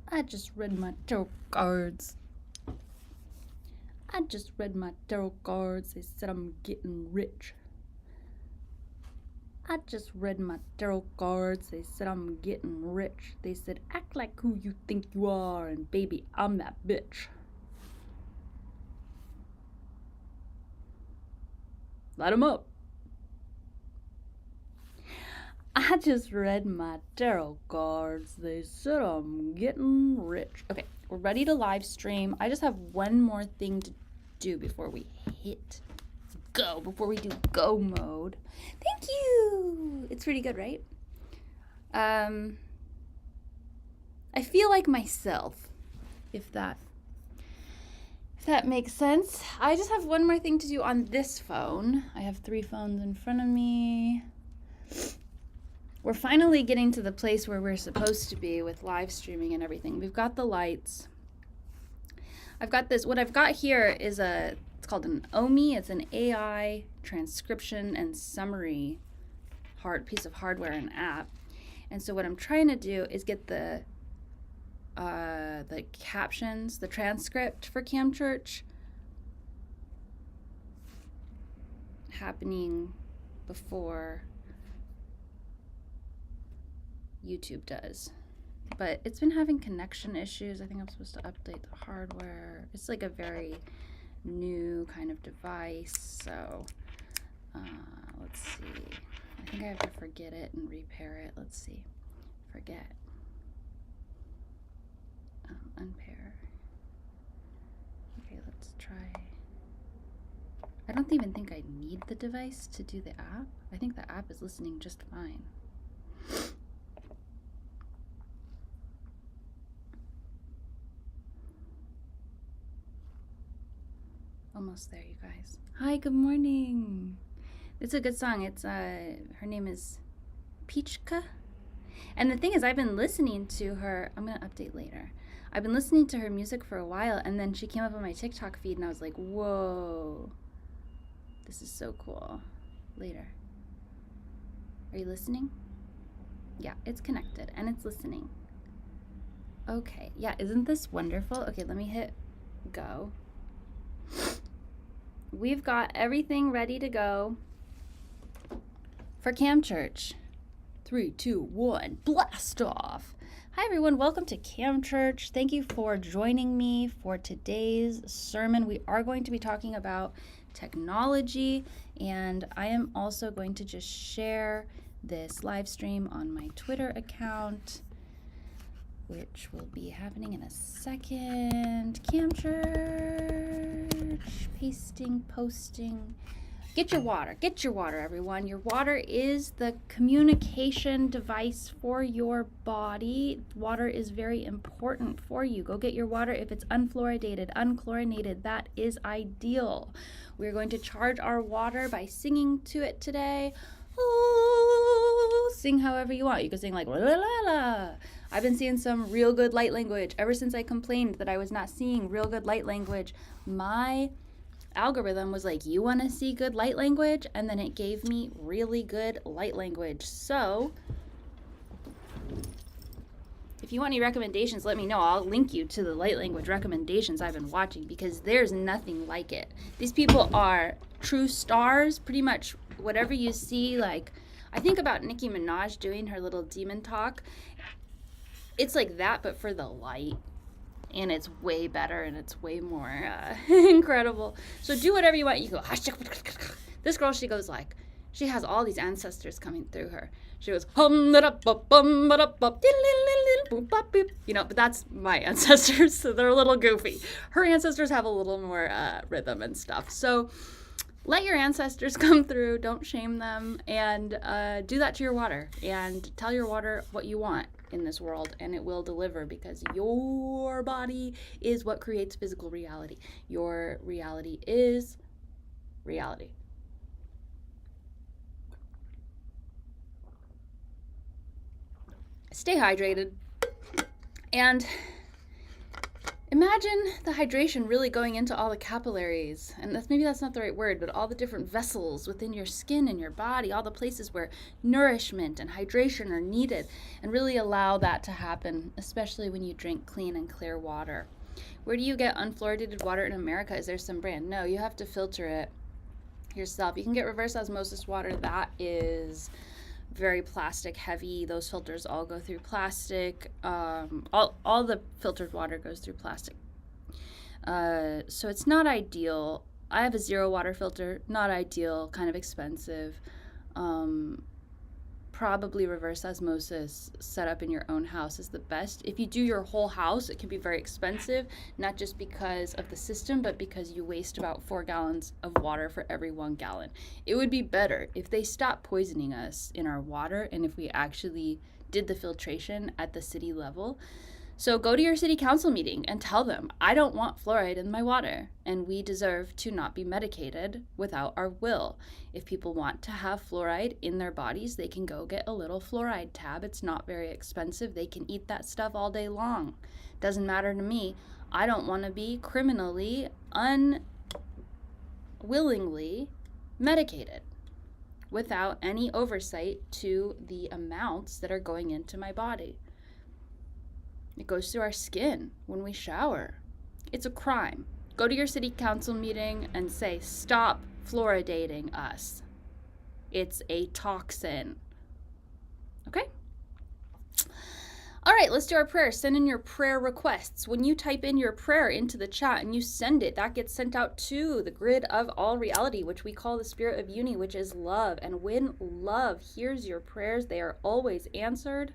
I just read my tarot cards. I just read my tarot cards. They said I'm getting rich. I just read my tarot cards. They said I'm getting rich. They said, act like who you think you are, and baby, I'm that bitch. Light 'em up. I just read my tarot cards. They said I'm getting rich. Okay, we're ready to live stream. I just have one more thing to do before we hit go, before we do go mode. Thank you. It's pretty good, right? I feel like myself, if that makes sense. I just have one more thing to do on this phone. I have 3 phones in front of me. We're finally getting to the place where we're supposed to be with live streaming and everything. We've got the lights. I've got this. What I've got here is it's called an OMI. It's an AI transcription and summary piece of hardware and app. And so what I'm trying to do is get the captions, the transcript for Cam Church happening before YouTube does. But it's been having connection issues. I think I'm supposed to update the hardware. It's like a very new kind of device. So let's see. I think I have to forget it and repair it. Let's see. Forget. Unpair. Okay, let's try. I don't even think I need the device to do the app. I think the app is listening just fine. Almost there, you guys. Hi, good morning. It's a good song. It's her name is Peachka. And the thing is, I've been listening to her. I'm gonna update later. I've been listening to her music for a while, and then she came up on my TikTok feed, and I was like, whoa, this is so cool. Later. Are you listening? Yeah, it's connected, and it's listening. Okay, yeah, isn't this wonderful? Okay, let me hit go. We've got everything ready to go for Cam Church. 3, 2, 1, blast off. Hi everyone, welcome to Cam Church. Thank you for joining me for today's sermon. We are going to be talking about technology, and I am also going to just share this live stream on my Twitter account, which will be happening in a second. Cam Church, pasting, posting. Get your water, everyone. Your water is the communication device for your body. Water is very important for you. Go get your water. If it's unfluoridated, unchlorinated, that is ideal. We're going to charge our water by singing to it today. Oh, sing however you want. You can sing like la la la la. I've been seeing some real good light language. Ever since I complained that I was not seeing real good light language, my algorithm was like, you want to see good light language? And then it gave me really good light language. So if you want any recommendations, let me know. I'll link you to the light language recommendations I've been watching, because there's nothing like it. These people are true stars. Pretty much whatever you see, like I think about Nicki Minaj doing her little demon talk. It's like that, but for the light. And it's way better, and it's way more incredible. So do whatever you want. You go, this girl, she goes like, she has all these ancestors coming through her. She goes, you know, but that's my ancestors, so they're a little goofy. Her ancestors have a little more rhythm and stuff. So let your ancestors come through. Don't shame them, and do that to your water, and tell your water what you want in this world, and it will deliver, because your body is what creates physical reality. Your reality is reality. Stay hydrated, and Imagine the hydration really going into all the capillaries, and maybe that's not the right word, but all the different vessels within your skin and your body, all the places where nourishment and hydration are needed, and really allow that to happen, especially when you drink clean and clear water. Where do you get unfluoridated water in America? Is there some brand? No, you have to filter it yourself. You can get reverse osmosis water. That is very plastic heavy. Those filters all go through plastic. All the filtered water goes through plastic. So it's not ideal. I have a zero water filter. Not ideal, kind of expensive. Probably reverse osmosis set up in your own house is the best. If you do your whole house, it can be very expensive, not just because of the system, but because you waste about 4 gallons of water for every 1 gallon. It would be better if they stopped poisoning us in our water and if we actually did the filtration at the city level. So go to your city council meeting and tell them, I don't want fluoride in my water, and we deserve to not be medicated without our will. If people want to have fluoride in their bodies, they can go get a little fluoride tab. It's not very expensive. They can eat that stuff all day long. Doesn't matter to me. I don't want to be criminally, unwillingly medicated without any oversight to the amounts that are going into my body. It goes through our skin when we shower. It's a crime. Go to your city council meeting and say, stop fluoridating us. It's a toxin. Okay? All right, let's do our prayer. Send in your prayer requests. When you type in your prayer into the chat and you send it, that gets sent out to the grid of all reality, which we call the spirit of uni, which is love. And when love hears your prayers, they are always answered.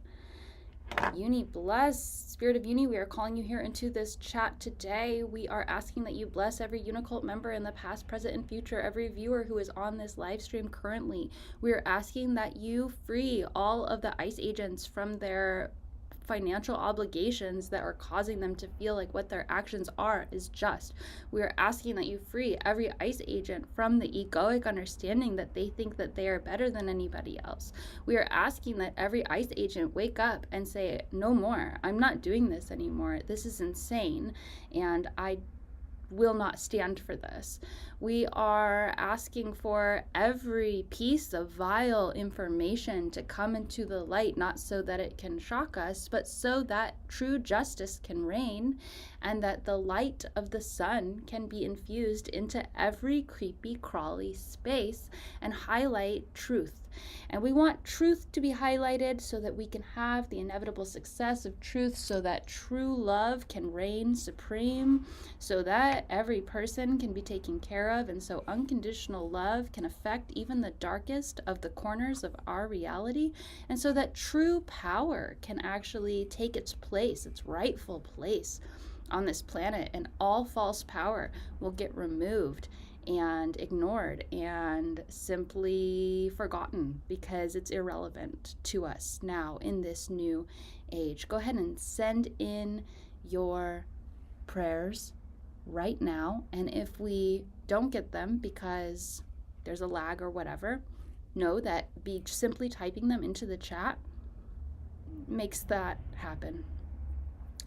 Uni bless. Spirit of Uni, we are calling you here into this chat today. We are asking that you bless every UNICULT member in the past, present, and future, every viewer who is on this live stream currently. We are asking that you free all of the ICE agents from their financial obligations that are causing them to feel like what their actions are is just. We are asking that you free every ICE agent from the egoic understanding that they think that they are better than anybody else. We are asking that every ICE agent wake up and say, no more. I'm not doing this anymore. This is insane, and I will not stand for this. We are asking for every piece of vile information to come into the light, not so that it can shock us, but so that true justice can reign and that the light of the sun can be infused into every creepy, crawly space and highlight truth. And we want truth to be highlighted so that we can have the inevitable success of truth, so that true love can reign supreme, so that every person can be taken care of, and so unconditional love can affect even the darkest of the corners of our reality, and so that true power can actually take its place, its rightful place on this planet, and all false power will get removed and ignored and simply forgotten because it's irrelevant to us now in this new age. Go ahead and send in your prayers right now, and if we don't get them because there's a lag or whatever, know that simply typing them into the chat makes that happen.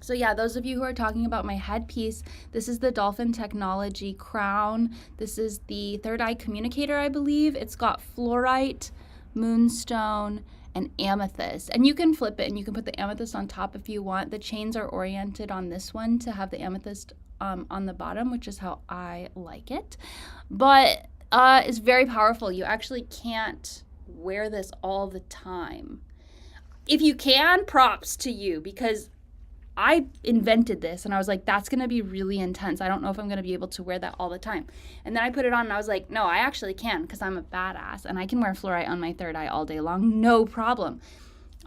So yeah, those of you who are talking about my headpiece, this is the Dolphin Technology crown. This is the third eye communicator, I believe. It's got fluorite, moonstone, and amethyst. And you can flip it and you can put the amethyst on top if you want. The chains are oriented on this one to have the amethyst on the bottom, which is how I like it. But it's very powerful. You actually can't wear this all the time. If you can, props to you, because I invented this and I was like, that's going to be really intense. I don't know if I'm going to be able to wear that all the time. And then I put it on and I was like, no, I actually can, because I'm a badass and I can wear fluorite on my third eye all day long. No problem.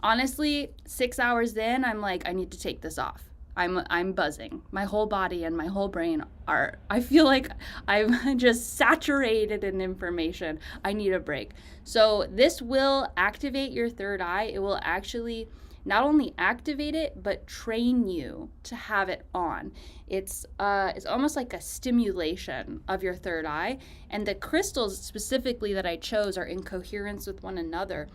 Honestly, 6 hours in, I'm like, I need to take this off. I'm buzzing. My whole body and my whole brain I feel like I'm just saturated in information. I need a break. So this will activate your third eye. It will actually not only activate it, but train you to have it on. It's almost like a stimulation of your third eye. And the crystals specifically that I chose are in coherence with one another.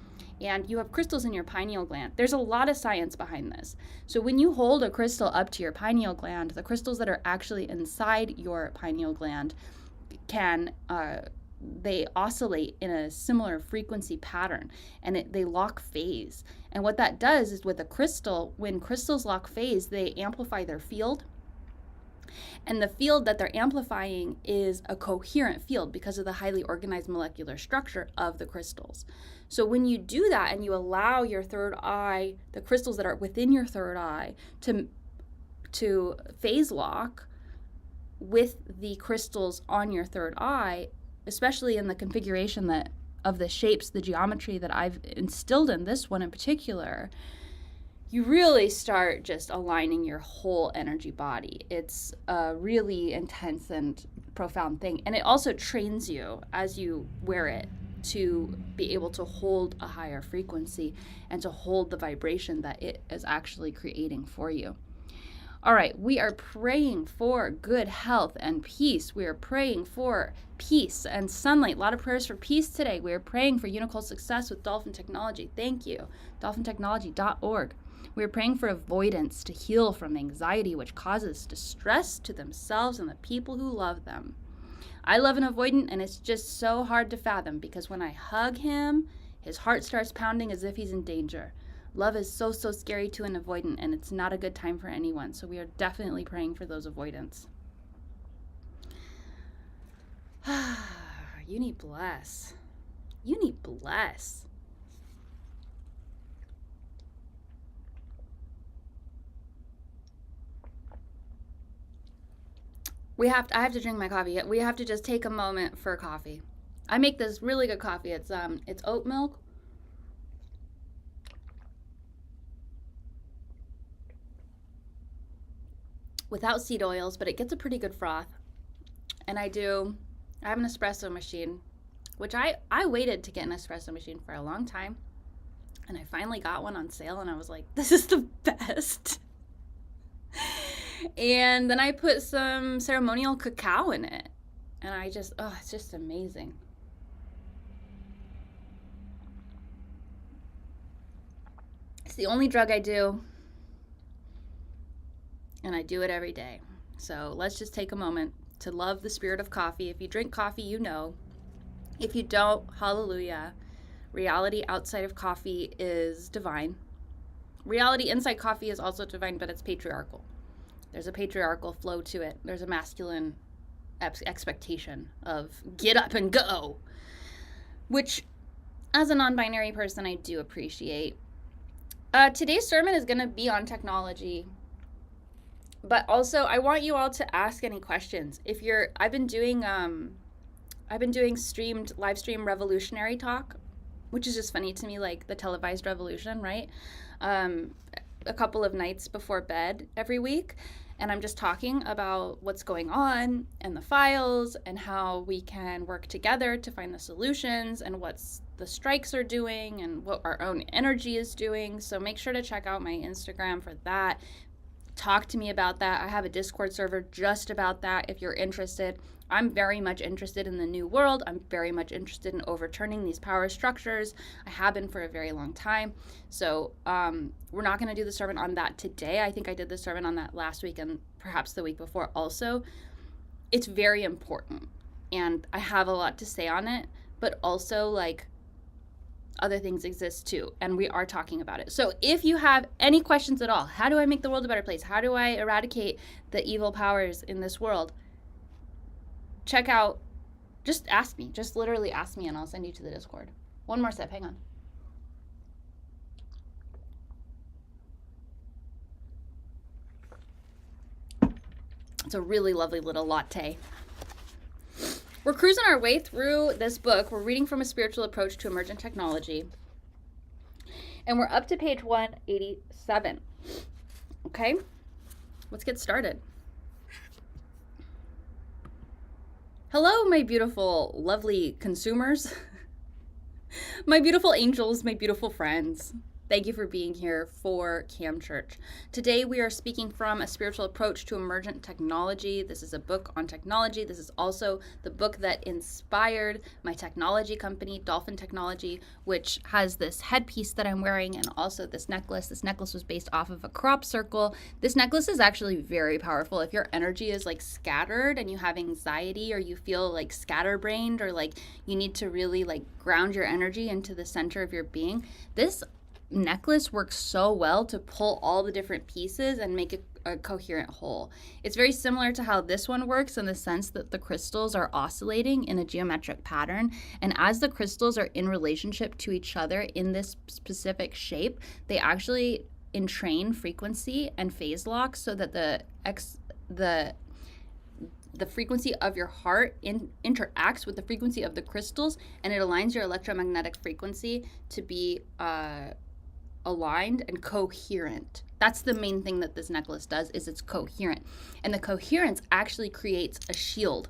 and you have crystals in your pineal gland. There's a lot of science behind this. So when you hold a crystal up to your pineal gland, the crystals that are actually inside your pineal gland can they oscillate in a similar frequency pattern, and they lock phase. And what that does is with a crystal, when crystals lock phase, they amplify their field. And the field that they're amplifying is a coherent field because of the highly organized molecular structure of the crystals. So when you do that and you allow your third eye, the crystals that are within your third eye, to phase lock with the crystals on your third eye, especially in the configuration that of the shapes, the geometry that I've instilled in this one in particular, you really start just aligning your whole energy body. It's a really intense and profound thing. And it also trains you as you wear it to be able to hold a higher frequency and to hold the vibration that it is actually creating for you. All right, we are praying for good health and peace. We are praying for peace and sunlight. A lot of prayers for peace today. We are praying for Unicole success with Dolphin Technology. Thank you. dolphintechnology.org. We are praying for avoidance to heal from anxiety, which causes distress to themselves and the people who love them. I love an avoidant, and it's just so hard to fathom because when I hug him, his heart starts pounding as if he's in danger. Love is so scary to an avoidant, and it's not a good time for anyone. So we are definitely praying for those avoidants. You need bless. You need bless. I have to drink my coffee. We have to just take a moment for coffee. I make this really good coffee. It's oat milk. Without seed oils, but it gets a pretty good froth. And I have an espresso machine, which I waited to get an espresso machine for a long time. And I finally got one on sale, and I was like, this is the best. And then I put some ceremonial cacao in it. And it's just amazing. It's the only drug I do. And I do it every day. So let's just take a moment to love the spirit of coffee. If you drink coffee, you know. If you don't, hallelujah. Reality outside of coffee is divine. Reality inside coffee is also divine, but it's patriarchal. There's a patriarchal flow to it. There's a masculine expectation of get up and go, which as a non-binary person, I do appreciate. Today's sermon is going to be on technology. But also, I want you all to ask any questions. I've been doing live stream revolutionary talk, which is just funny to me, like the televised revolution, right? A couple of nights before bed every week. And I'm just talking about what's going on and the files and how we can work together to find the solutions and what the strikes are doing and what our own energy is doing. So make sure to check out my Instagram for that. Talk to me about that. I have a Discord server just about that if you're interested. I'm very much interested in the new world. I'm very much interested in overturning these power structures. I have been for a very long time. So we're not going to do the sermon on that today. I think I did the sermon on that last week and perhaps the week before also. It's very important. And I have a lot to say on it, but also like other things exist too, and we are talking about it. So if you have any questions at all, how do I make the world a better place? How do I eradicate the evil powers in this world? Check out, just ask me. Just literally ask me and I'll send you to the Discord. One more sip, hang on. It's a really lovely little latte. We're cruising our way through this book. We're reading from A Spiritual Approach to Emergent Technology. And we're up to page 187. Okay, let's get started. Hello, my beautiful, lovely consumers. My beautiful angels, my beautiful friends. Thank you for being here for Cam Church. Today we are speaking from A Spiritual Approach to Emergent Technology. This is a book on technology. This is also the book that inspired my technology company, Dolphin Technology, which has this headpiece that I'm wearing and also this necklace. This necklace was based off of a crop circle. This necklace is actually very powerful. If your energy is like scattered and you have anxiety or you feel like scatterbrained or like you need to really like ground your energy into the center of your being, this necklace works so well to pull all the different pieces and make it a coherent whole. It's very similar to how this one works in the sense that the crystals are oscillating in a geometric pattern, and as the crystals are in relationship to each other in this specific shape, they actually entrain frequency and phase lock so that the frequency of your heart interacts with the frequency of the crystals, and it aligns your electromagnetic frequency to be aligned and coherent. That's the main thing that this necklace does, is it's coherent. And the coherence actually creates a shield.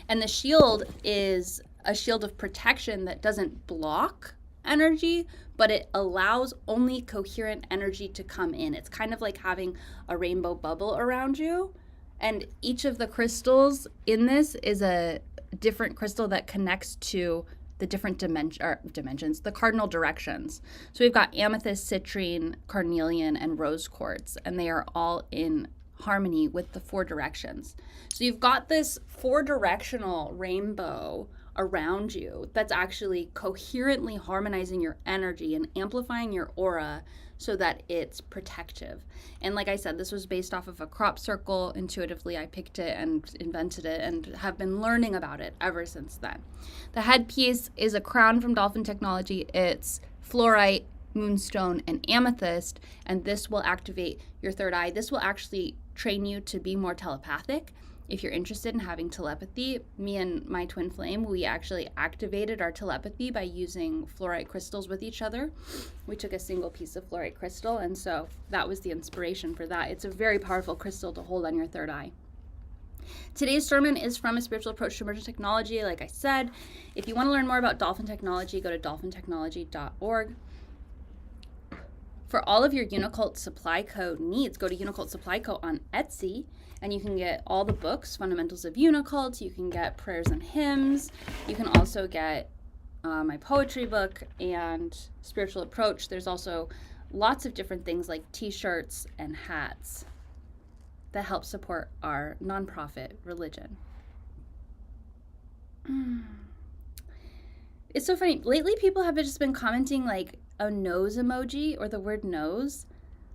And the shield is a shield of protection that doesn't block energy, but it allows only coherent energy to come in. It's kind of like having a rainbow bubble around you. And each of the crystals in this is a different crystal that connects to the different dimensions, the cardinal directions. So we've got amethyst, citrine, carnelian, and rose quartz, and they are all in harmony with the four directions. So you've got this four-directional rainbow around you that's actually coherently harmonizing your energy and amplifying your aura so that it's protective. And like I said, this was based off of a crop circle. Intuitively, I picked it and invented it and have been learning about it ever since then. The headpiece is a crown from Dolphin Technology. It's fluorite, moonstone, and amethyst, and this will activate your third eye. This will actually train you to be more telepathic. If you're interested in having telepathy, me and my twin flame, we actually activated our telepathy by using fluorite crystals with each other. We took a single piece of fluorite crystal, and so that was the inspiration for that. It's a very powerful crystal to hold on your third eye. Today's sermon is from A Spiritual Approach to Emergent Technology. Like I said, if you want to learn more about Dolphin Technology, go to dolphintechnology.org. For all of your UNICULT supply code needs, go to UNICULT Supply Co. on Etsy, and you can get all the books, Fundamentals of UNICULT. You can get prayers and hymns. You can also get my poetry book and Spiritual Approach. There's also lots of different things like t-shirts and hats that help support our nonprofit religion. It's so funny. Lately, people have just been commenting like a nose emoji or the word nose.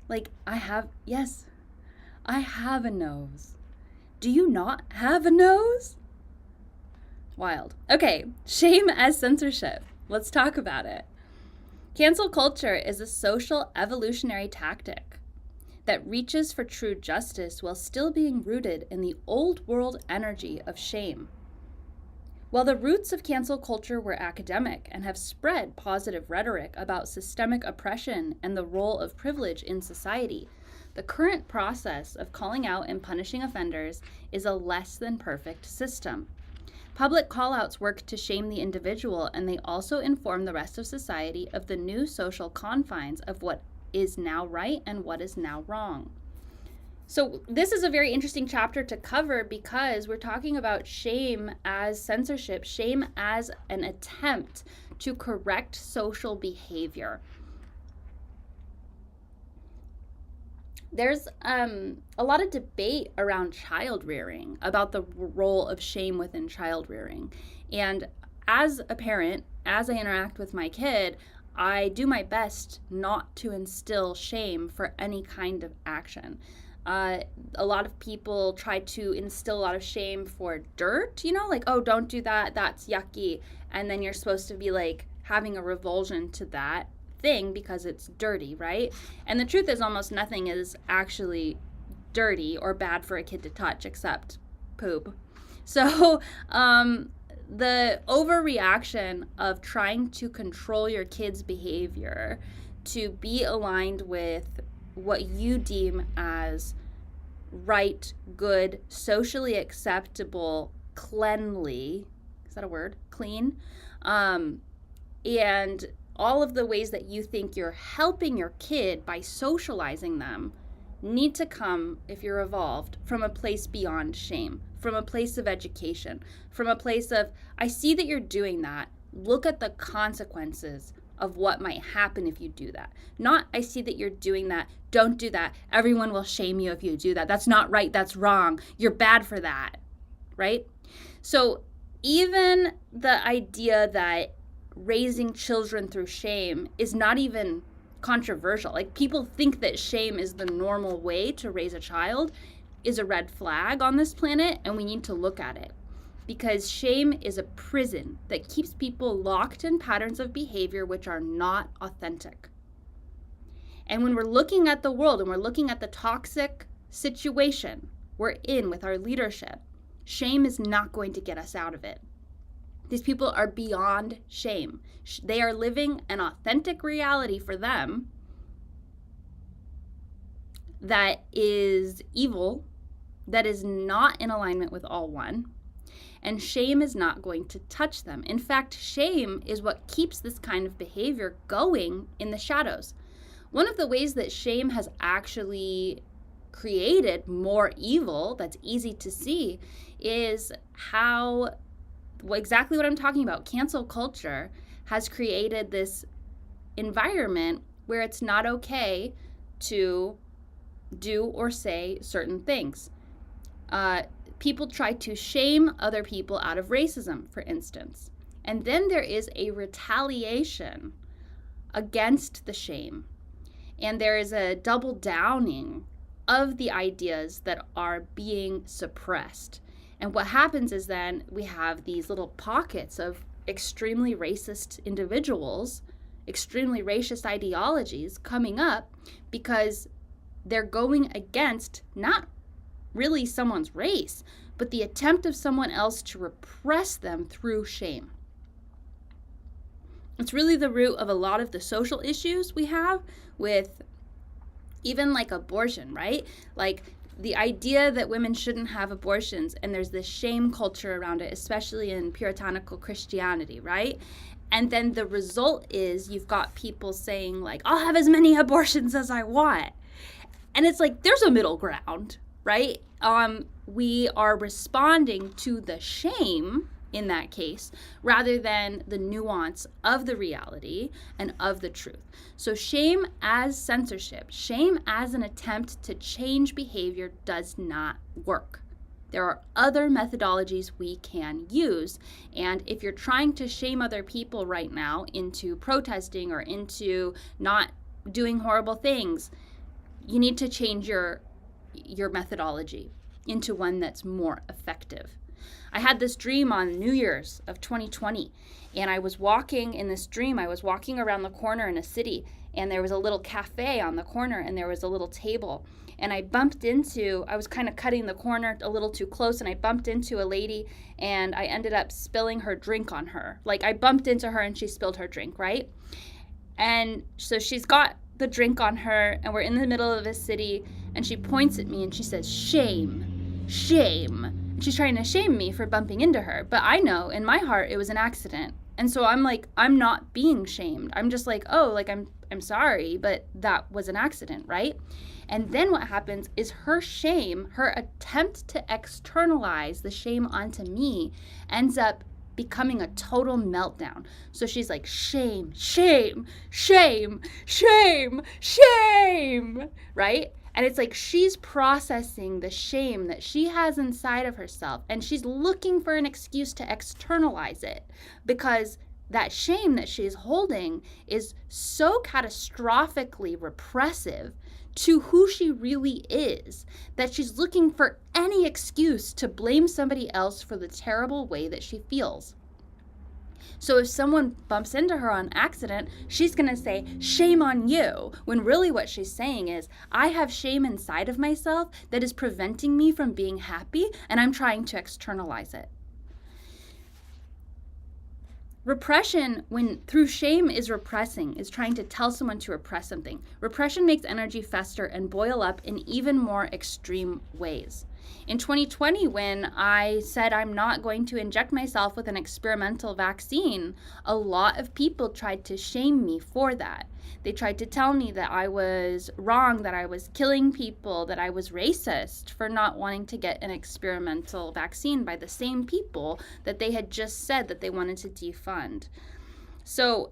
Like, I have a nose. Do you not have a nose? Wild. Okay, shame as censorship. Let's talk about it. Cancel culture is a social evolutionary tactic that reaches for true justice while still being rooted in the old world energy of shame. While the roots of cancel culture were academic and have spread positive rhetoric about systemic oppression and the role of privilege in society, the current process of calling out and punishing offenders is a less than perfect system. Public callouts work to shame the individual, and they also inform the rest of society of the new social confines of what is now right and what is now wrong. So this is a very interesting chapter to cover because we're talking about shame as censorship, shame as an attempt to correct social behavior. There's a lot of debate around child rearing, about the role of shame within child rearing. And as a parent, as I interact with my kid, I do my best not to instill shame for any kind of action. A lot of people try to instill a lot of shame for dirt, like, oh, don't do that, that's yucky. And then you're supposed to be like having a revulsion to that thing because it's dirty, right? And the truth is almost nothing is actually dirty or bad for a kid to touch except poop. So the overreaction of trying to control your kid's behavior to be aligned with what you deem as right, good, socially acceptable, cleanly, is that a word? Clean, and all of the ways that you think you're helping your kid by socializing them need to come, if you're evolved, from a place beyond shame, from a place of education, from a place of, I see that you're doing that. Look at the consequences of what might happen if you do that. Not, I see that you're doing that. Don't do that. Everyone will shame you if you do that. That's not right. That's wrong. You're bad for that, right? So even the idea that raising children through shame is not even controversial. Like, people think that shame is the normal way to raise a child is a red flag on this planet, and we need to look at it. Because shame is a prison that keeps people locked in patterns of behavior which are not authentic. And when we're looking at the world and we're looking at the toxic situation we're in with our leadership, shame is not going to get us out of it. These people are beyond shame. They are living an authentic reality for them that is evil, that is not in alignment with all one. And shame is not going to touch them. In fact, shame is what keeps this kind of behavior going in the shadows. One of the ways that shame has actually created more evil that's easy to see is how, exactly what I'm talking about, cancel culture has created this environment where it's not okay to do or say certain things. People try to shame other people out of racism, for instance. And then there is a retaliation against the shame. And there is a double downing of the ideas that are being suppressed. And what happens is then we have these little pockets of extremely racist individuals, extremely racist ideologies coming up because they're going against not really someone's race, but the attempt of someone else to repress them through shame. It's really the root of a lot of the social issues we have with even like abortion, right? Like the idea that women shouldn't have abortions, and there's this shame culture around it, especially in puritanical Christianity, right? And then the result is you've got people saying like, I'll have as many abortions as I want. And it's like, there's a middle ground, right? We are responding to the shame in that case, rather than the nuance of the reality and of the truth. So shame as censorship, shame as an attempt to change behavior does not work. There are other methodologies we can use. And if you're trying to shame other people right now into protesting or into not doing horrible things, you need to change your methodology into one that's more effective. I had this dream on New Year's of 2020, and I was walking in this dream. I was walking around the corner in a city, and there was a little cafe on the corner, and there was a little table. And I was kind of cutting the corner a little too close, and I bumped into a lady, and I ended up spilling her drink on her. Like, I bumped into her, and she spilled her drink, right? And so she's got the drink on her, and we're in the middle of a city, and she points at me, and she says, "Shame, shame." She's trying to shame me for bumping into her. But I know in my heart it was an accident. And so I'm like, I'm not being shamed. I'm just like, oh, like I'm sorry, but that was an accident, right? And then what happens is her shame, her attempt to externalize the shame onto me ends up becoming a total meltdown. So she's like, shame, shame, shame, shame, shame, right? And it's like she's processing the shame that she has inside of herself, and she's looking for an excuse to externalize it, because that shame that she's holding is so catastrophically repressive to who she really is that she's looking for any excuse to blame somebody else for the terrible way that she feels. So if someone bumps into her on accident, she's going to say, shame on you, when really what she's saying is, I have shame inside of myself that is preventing me from being happy, and I'm trying to externalize it. Repression, when through shame is repressing, is trying to tell someone to repress something. Repression makes energy fester and boil up in even more extreme ways. In 2020, when I said I'm not going to inject myself with an experimental vaccine, a lot of people tried to shame me for that. They tried to tell me that I was wrong, that I was killing people, that I was racist for not wanting to get an experimental vaccine by the same people that they had just said that they wanted to defund. So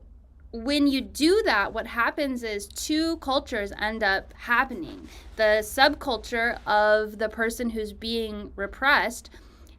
when you do that, what happens is two cultures end up happening. The subculture of the person who's being repressed,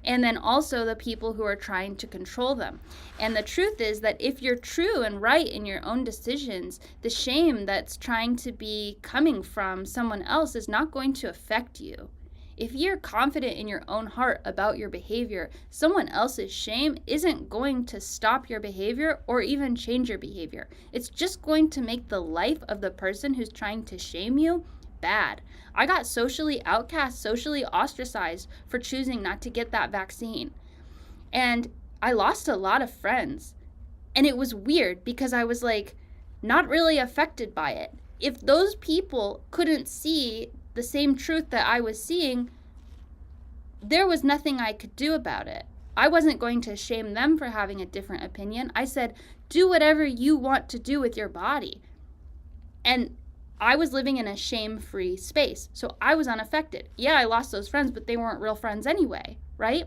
and then also the people who are trying to control them. And the truth is that if you're true and right in your own decisions, the shame that's trying to be coming from someone else is not going to affect you. If you're confident in your own heart about your behavior, someone else's shame isn't going to stop your behavior or even change your behavior. It's just going to make the life of the person who's trying to shame you bad. I got socially outcast, socially ostracized for choosing not to get that vaccine. And I lost a lot of friends. And it was weird because I was like, not really affected by it. If those people couldn't see the same truth that I was seeing, there was nothing I could do about it. I wasn't going to shame them for having a different opinion. I said, do whatever you want to do with your body. And I was living in a shame-free space, so I was unaffected. Yeah, I lost those friends, but they weren't real friends anyway, right?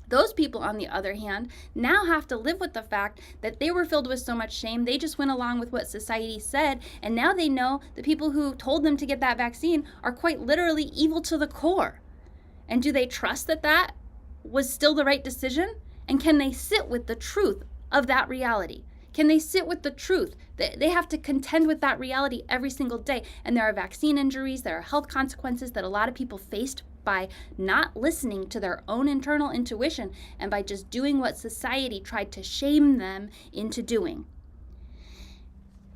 Those people, on the other hand, now have to live with the fact that they were filled with so much shame, they just went along with what society said, and now they know the people who told them to get that vaccine are quite literally evil to the core. And do they trust that that was still the right decision? And can they sit with the truth of that reality? Can they sit with the truth? They have to contend with that reality every single day. And there are vaccine injuries, there are health consequences that a lot of people faced by not listening to their own internal intuition and by just doing what society tried to shame them into doing.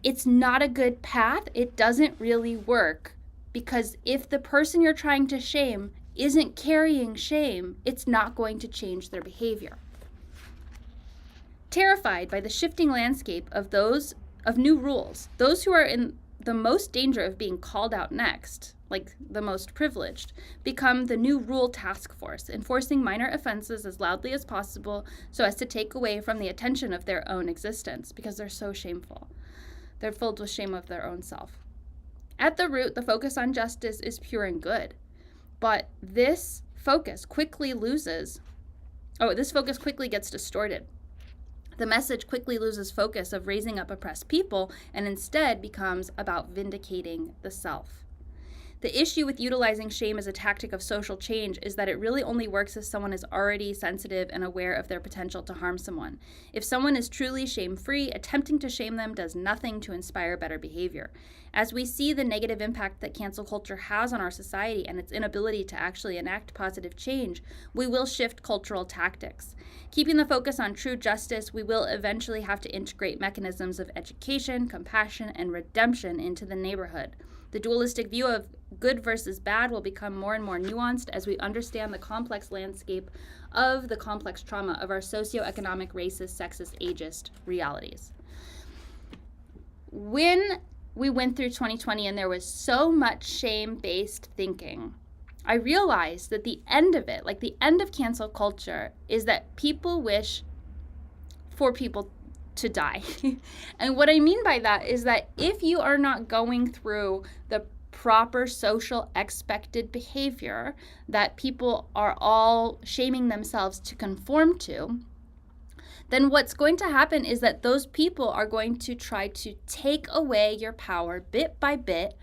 It's not a good path. It doesn't really work, because if the person you're trying to shame isn't carrying shame, it's not going to change their behavior. Terrified by the shifting landscape of new rules, those who are in the most danger of being called out next, like the most privileged, become the new rule task force, enforcing minor offenses as loudly as possible so as to take away from the attention of their own existence, because they're so shameful. They're filled with shame of their own self. At the root, the focus on justice is pure and good, but this focus quickly gets distorted. The message quickly loses focus of raising up oppressed people and instead becomes about vindicating the self. The issue with utilizing shame as a tactic of social change is that it really only works if someone is already sensitive and aware of their potential to harm someone. If someone is truly shame-free, attempting to shame them does nothing to inspire better behavior. As we see the negative impact that cancel culture has on our society and its inability to actually enact positive change, we will shift cultural tactics. Keeping the focus on true justice, we will eventually have to integrate mechanisms of education, compassion, and redemption into the neighborhood. The dualistic view of good versus bad will become more and more nuanced as we understand the complex landscape of the complex trauma of our socioeconomic, racist, sexist, ageist realities. When we went through 2020 and there was so much shame-based thinking, I realized that the end of it, like the end of cancel culture, is that people wish for people to die. And what I mean by that is that if you are not going through the proper social expected behavior that people are all shaming themselves to conform to, then what's going to happen is that those people are going to try to take away your power bit by bit.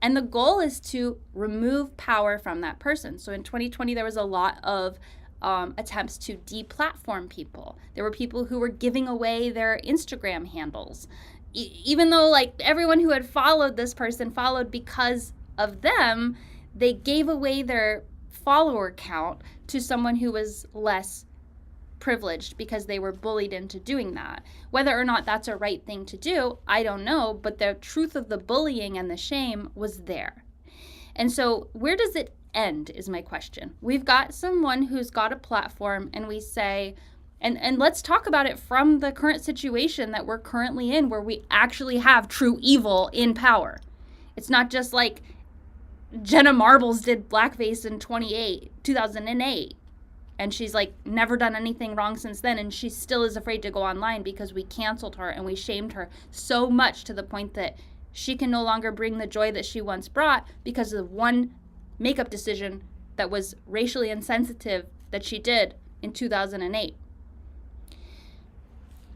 And the goal is to remove power from that person. So in 2020, there was a lot of attempts to deplatform people. There were people who were giving away their Instagram handles. Even though like everyone who had followed this person followed because of them, they gave away their follower count to someone who was less privileged because they were bullied into doing that. Whether or not that's a right thing to do, I don't know, but the truth of the bullying and the shame was there. And so where does it end is my question. We've got someone who's got a platform and we say, and let's talk about it from the current situation that we're currently in, where we actually have true evil in power. It's not just like Jenna Marbles did blackface in 2008. And she's like never done anything wrong since then. And she still is afraid to go online because we canceled her and we shamed her so much to the point that she can no longer bring the joy that she once brought because of one makeup decision that was racially insensitive that she did in 2008.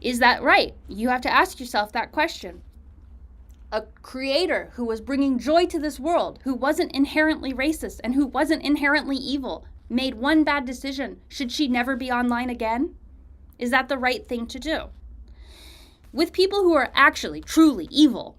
Is that right? You have to ask yourself that question. A creator who was bringing joy to this world, who wasn't inherently racist and who wasn't inherently evil, made one bad decision. Should she never be online again? Is that the right thing to do? With people who are actually, truly evil,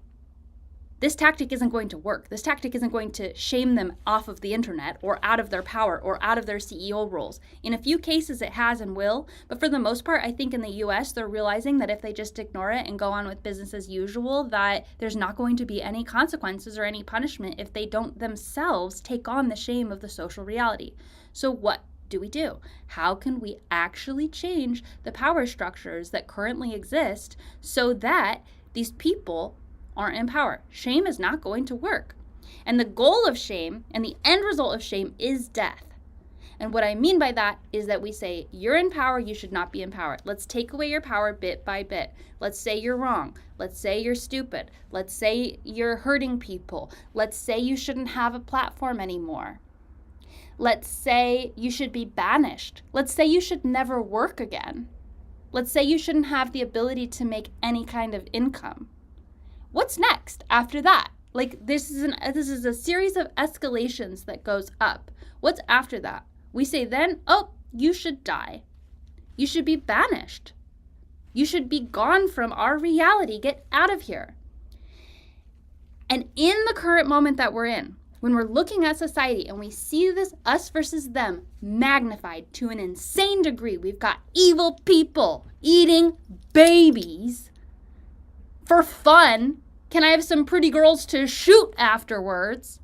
this tactic isn't going to work. This tactic isn't going to shame them off of the internet or out of their power or out of their CEO roles. In a few cases it has and will, but for the most part, I think in the US, they're realizing that if they just ignore it and go on with business as usual, that there's not going to be any consequences or any punishment if they don't themselves take on the shame of the social reality. So what do? How can we actually change the power structures that currently exist so that these people aren't in power? Shame is not going to work. And the goal of shame and the end result of shame is death. And what I mean by that is that we say, you're in power, you should not be in power. Let's take away your power bit by bit. Let's say you're wrong. Let's say you're stupid. Let's say you're hurting people. Let's say you shouldn't have a platform anymore. Let's say you should be banished. Let's say you should never work again. Let's say you shouldn't have the ability to make any kind of income. What's next after that? Like this is a series of escalations that goes up. What's after that? We say then, oh, you should die. You should be banished. You should be gone from our reality. Get out of here. And in the current moment that we're in, when we're looking at society and we see this us versus them magnified to an insane degree, we've got evil people eating babies for fun. Can I have some pretty girls to shoot afterwards?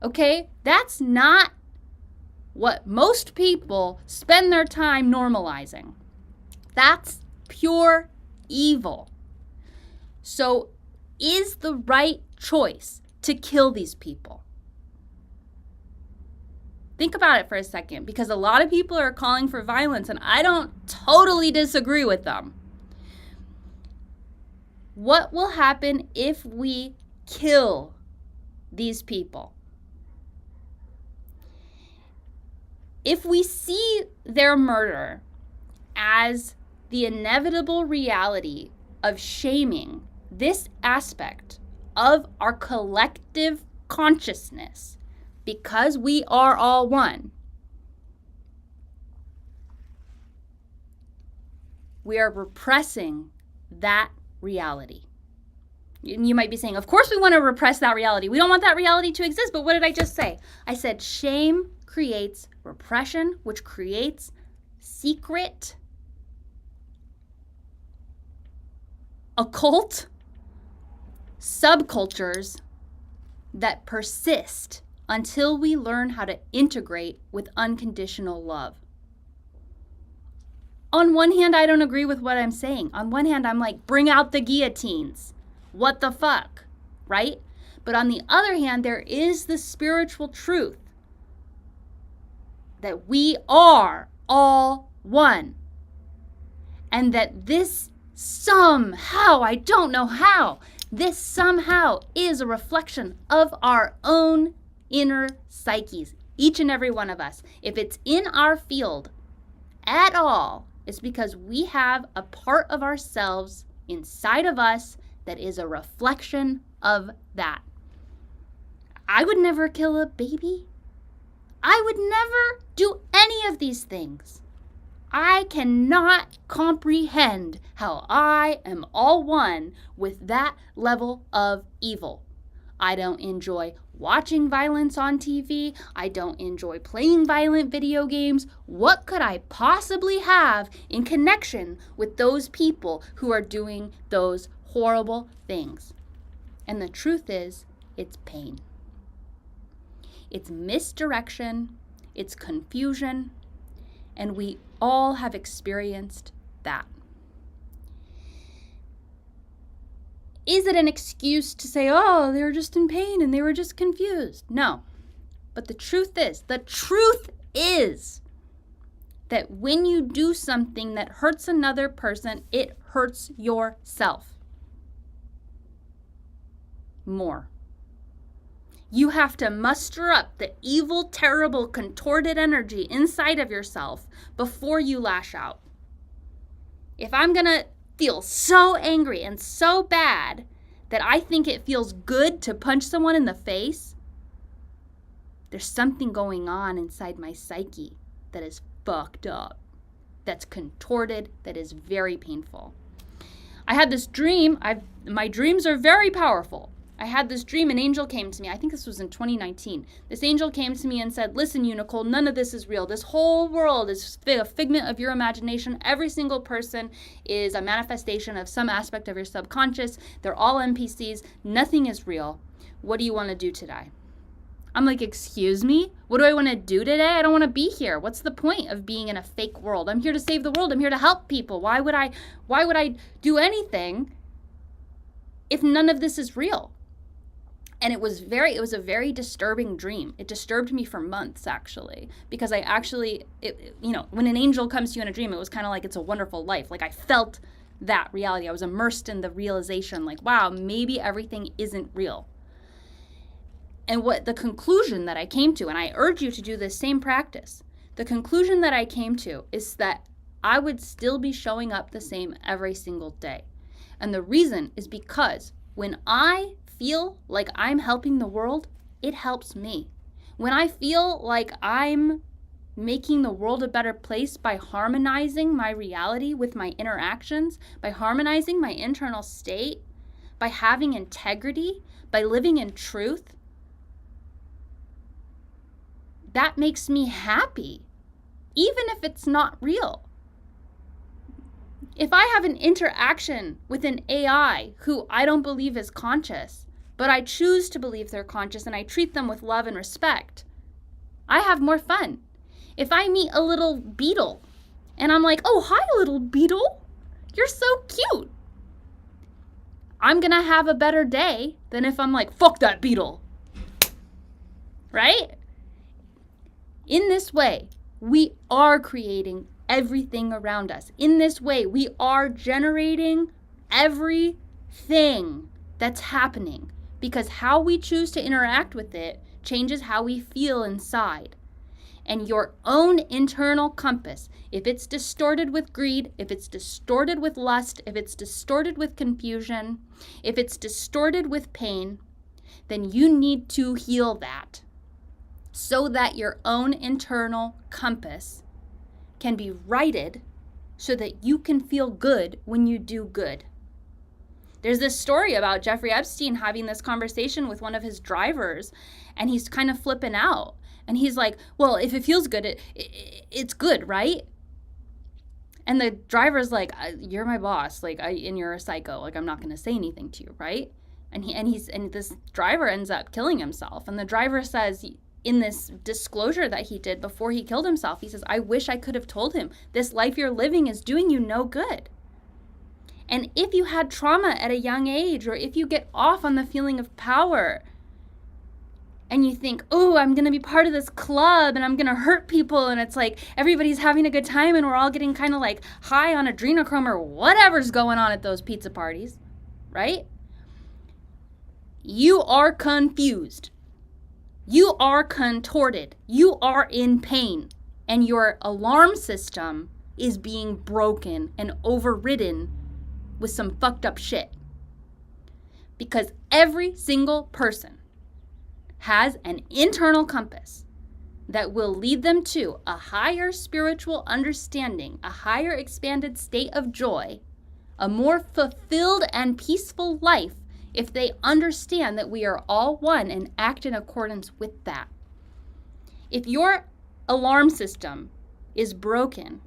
Okay, that's not what most people spend their time normalizing. That's pure evil. So is the right choice to kill these people? Think about it for a second, because a lot of people are calling for violence, and I don't totally disagree with them. What will happen if we kill these people? If we see their murder as the inevitable reality of shaming this aspect of our collective consciousness, because we are all one, we are repressing that reality. You might be saying, of course we want to repress that reality. We don't want that reality to exist. But what did I just say? I said shame creates repression, which creates secret, occult subcultures that persist until we learn how to integrate with unconditional love. On one hand, I don't agree with what I'm saying. On one hand, I'm like, bring out the guillotines. What the fuck, right? But on the other hand, there is the spiritual truth that we are all one. And that this somehow, I don't know how, this somehow is a reflection of our own inner psyches, each and every one of us. If it's in our field at all, it's because we have a part of ourselves inside of us that is a reflection of that. I would never kill a baby. I would never do any of these things. I cannot comprehend how I am all one with that level of evil. I don't enjoy watching violence on TV. I don't enjoy playing violent video games. What could I possibly have in connection with those people who are doing those horrible things? And the truth is, it's pain. It's misdirection. It's confusion. And we all have experienced that. Is it an excuse to say, oh, they were just in pain and they were just confused? No, But the truth is that when you do something that hurts another person, it hurts yourself more. You have to muster up the evil, terrible, contorted energy inside of yourself before you lash out. If I'm going to feel so angry and so bad that I think it feels good to punch someone in the face, there's something going on inside my psyche that is fucked up, that's contorted, that is very painful. I had this dream. My dreams are very powerful. I had this dream, an angel came to me. I think this was in 2019. This angel came to me and said, listen, Unicole, none of this is real. This whole world is a figment of your imagination. Every single person is a manifestation of some aspect of your subconscious. They're all NPCs. Nothing is real. What do you want to do today? I'm like, excuse me? What do I want to do today? I don't want to be here. What's the point of being in a fake world? I'm here to save the world. I'm here to help people. Why would I do anything if none of this is real? And it was a very disturbing dream. It disturbed me for months, actually, because when an angel comes to you in a dream, it was kind of like It's a Wonderful Life. Like I felt that reality. I was immersed in the realization, like, wow, maybe everything isn't real. And what the conclusion that I came to, and I urge you to do this same practice, the conclusion that I came to is that I would still be showing up the same every single day. And the reason is because when I feel like I'm helping the world, it helps me. When I feel like I'm making the world a better place by harmonizing my reality with my interactions, by harmonizing my internal state, by having integrity, by living in truth, that makes me happy, even if it's not real. If I have an interaction with an AI who I don't believe is conscious, but I choose to believe they're conscious and I treat them with love and respect, I have more fun. If I meet a little beetle and I'm like, oh, hi, little beetle, you're so cute, I'm going to have a better day than if I'm like, fuck that beetle, right? In this way, we are creating everything around us. In this way, we are generating everything that's happening, because how we choose to interact with it changes how we feel inside. And your own internal compass, if it's distorted with greed, if it's distorted with lust, if it's distorted with confusion, if it's distorted with pain, then you need to heal that, so that your own internal compass can be righted so that you can feel good when you do good. There's this story about Jeffrey Epstein having this conversation with one of his drivers, and he's kind of flipping out. And he's like, well, if it feels good, it's good, right? And the driver's like, you're my boss, and you're a psycho, I'm not going to say anything to you, right? And this driver ends up killing himself. And the driver says, in this disclosure that he did before he killed himself, he says, I wish I could have told him, this life you're living is doing you no good. And if you had trauma at a young age, or if you get off on the feeling of power and you think, oh, I'm going to be part of this club and I'm going to hurt people, and it's like everybody's having a good time and we're all getting kind of like high on adrenochrome or whatever's going on at those pizza parties, right? You are confused. You are contorted. You are in pain. And your alarm system is being broken and overridden with some fucked up shit. Because every single person has an internal compass that will lead them to a higher spiritual understanding, a higher expanded state of joy, a more fulfilled and peaceful life, if they understand that we are all one and act in accordance with that. If your alarm system is broken,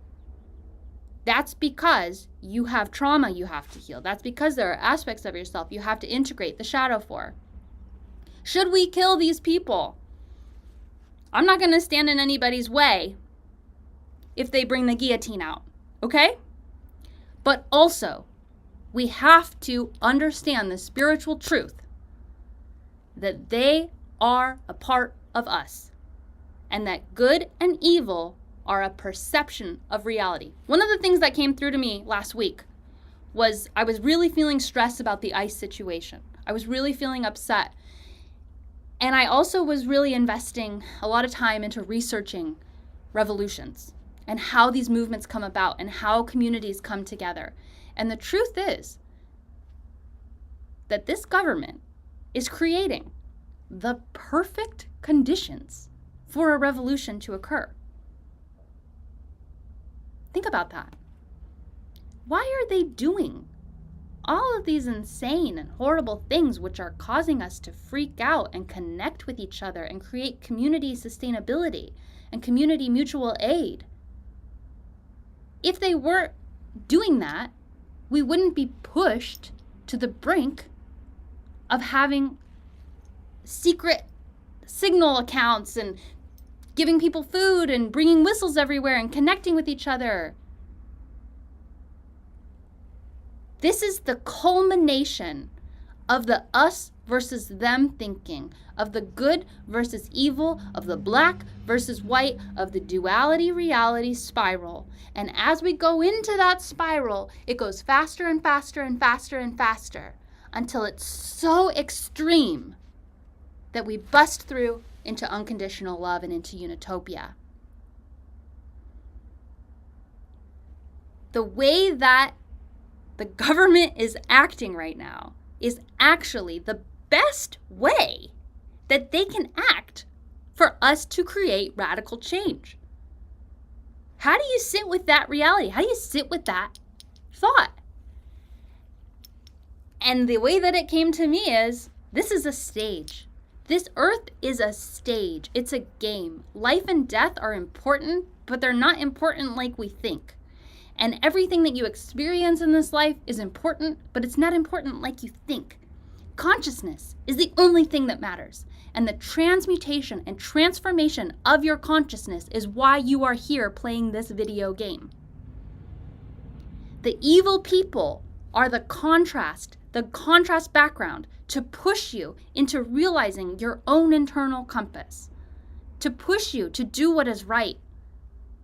that's because you have trauma you have to heal. That's because there are aspects of yourself you have to integrate the shadow for. Should we kill these people? I'm not going to stand in anybody's way if they bring the guillotine out, okay? But also, we have to understand the spiritual truth that they are a part of us. and that good and evil are a perception of reality. One of the things that came through to me last week was I was really feeling stressed about the ICE situation. I was really feeling upset. And I also was really investing a lot of time into researching revolutions and how these movements come about and how communities come together. And the truth is that this government is creating the perfect conditions for a revolution to occur. Think about that. Why are they doing all of these insane and horrible things which are causing us to freak out and connect with each other and create community sustainability and community mutual aid? If they weren't doing that, we wouldn't be pushed to the brink of having secret signal accounts and giving people food and bringing whistles everywhere and connecting with each other. This is the culmination of the us versus them thinking, of the good versus evil, of the black versus white, of the duality reality spiral. And as we go into that spiral, it goes faster and faster and faster and faster until it's so extreme that we bust through into unconditional love and into Unitopia. The way that the government is acting right now is actually the best way that they can act for us to create radical change. How do you sit with that reality? How do you sit with that thought? And the way that it came to me is, this is a stage. This earth is a stage. It's a game. Life and death are important, but they're not important like we think. And everything that you experience in this life is important, but it's not important like you think. Consciousness is the only thing that matters. And the transmutation and transformation of your consciousness is why you are here playing this video game. The evil people are the contrast background to push you into realizing your own internal compass, to push you to do what is right,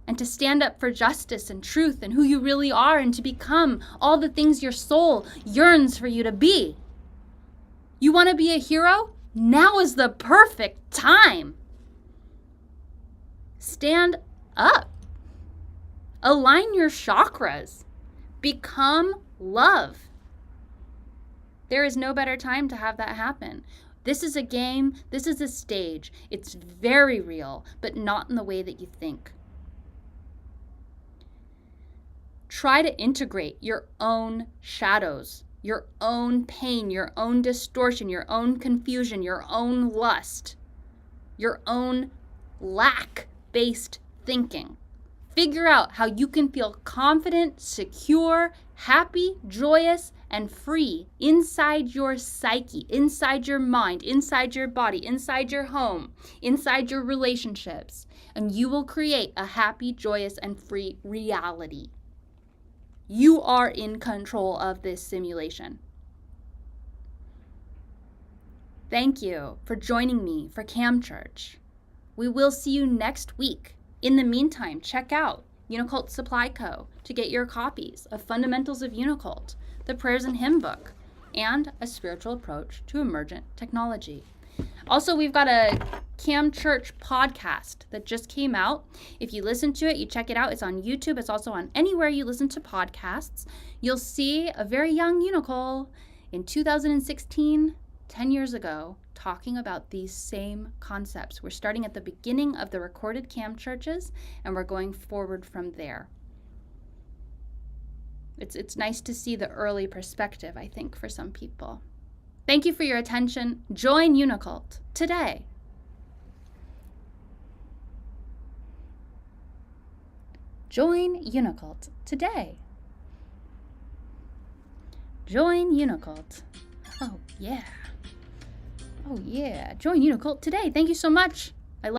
and to stand up for justice and truth and who you really are, and to become all the things your soul yearns for you to be. You want to be a hero? Now is the perfect time. Stand up. Align your chakras. Become love. There is no better time to have that happen. This is a game. This is a stage. It's very real, but not in the way that you think. Try to integrate your own shadows, your own pain, your own distortion, your own confusion, your own lust, your own lack-based thinking. Figure out how you can feel confident, secure, happy, joyous, and free inside your psyche, inside your mind, inside your body, inside your home, inside your relationships. And you will create a happy, joyous, and free reality. You are in control of this simulation. Thank you for joining me for Cam Church. We will see you next week. In the meantime, check out UNICULT Supply Co. to get your copies of Fundamentals of UNICULT, the Prayers and Hymn Book, and A Spiritual Approach to Emergent Technology. Also, we've got a Cam Church podcast that just came out. If you listen to it, you check it out. It's on YouTube. It's also on anywhere you listen to podcasts. You'll see a very young Unicole in 2016, 10 years ago, talking about these same concepts. We're starting at the beginning of the recorded Cam Churches, and we're going forward from there. It's nice to see the early perspective, I think, for some people. Thank you for your attention. Join UNICULT today. Join UNICULT today. Join UNICULT. Oh, yeah. Oh, yeah. Join UNICULT today. Thank you so much.